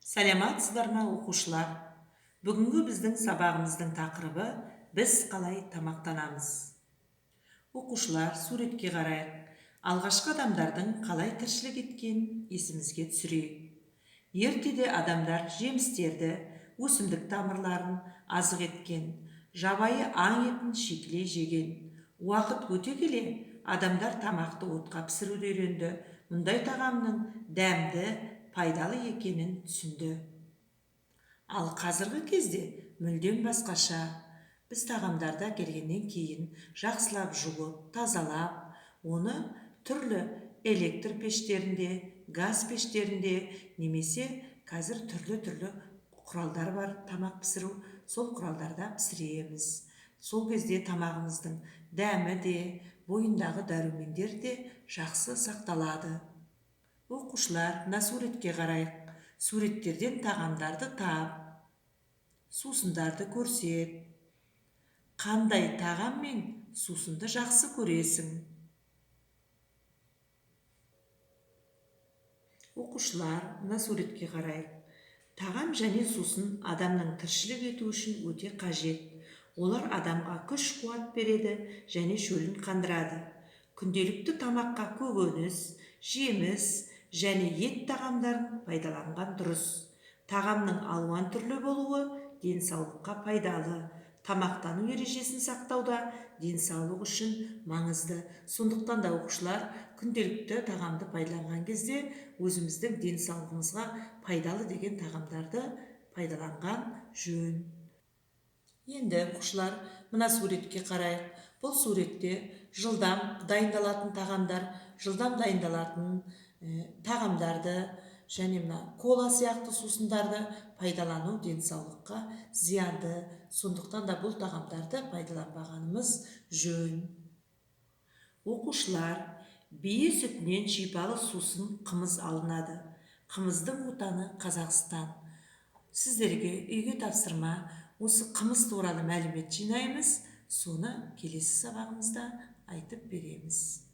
Сәлематсыздар ма оқушылар? Бүгінгі біздің сабағымыздың тақырыбы біз қалай тамақтанамыз. Оқушылар, суретке қарайық. Алғашқы адамдардың қалай тіршілік еткен есімізге түсірейік. Ертеде адамдар жемістерді, өсімдік тамырларын азық еткен, жабайы аң етін шикілей жеген. Уақыт өте келе адамдар тамақты отқа пісіруді үйренді. Мұндай тағамның дәмді, пайдалы екенін түсінді. Ал қазіргі кезде мүлдем басқаша. Біз тағамдарды келгеннен кейін жақсылап жуып, тазалап, оны түрлі электр пештерінде, газ пештерінде немесе қазір түрлі құралдар бар тамақ пісіру, сол құралдарда пісіреміз. Сол кезде тамағымыздың дәмі де, бойындағы дәрумендер де жақсы сақталады. Оқушылар, мына суретке қарайық. Суреттерден тағамдарды тап, сусындарды көрсет. Қандай тағам мен сусынды жақсы көресің? Оқушылар, мына суретке қарайық. Тағам және сусын адамның тіршілік ету үшін өте қажет. Олар адамға күш қуат береді және шөлін қандырады. Күнделікті тамаққа көкөніс, жеміс және ет тағамдарын пайдаланған дұрыс. Тағамның алуан түрлі болуы денсаулыққа пайдалы. Тамақтану ережесін сақтауда денсаулық үшін маңызды. Сондықтан да оқушылар күнделікті тағамды пайдаланған кезде өзіміздің денсаулығымызға пайдалы деген тағамдарды пайдаланған жөн. Енді оқушылар, мына суретке қарайық. Бұл суретте жылдам дайындалатын тағамдар, жылдам дайындалатын тағамдарды және кола сияқты сусындарды пайдалану денсаулыққа зиянды. Сондықтан да бұл тағамдарды пайдаланбағанымыз жөн. Оқушылар, бие сүтінен шипалы сусын қымыз алынады. Қымыздың отаны Қазақстан. Сіздерге үйге тапсырма, осы қымыз туралы мәлімет жинаймыз, соны келесі сабағымызда айтып береміз.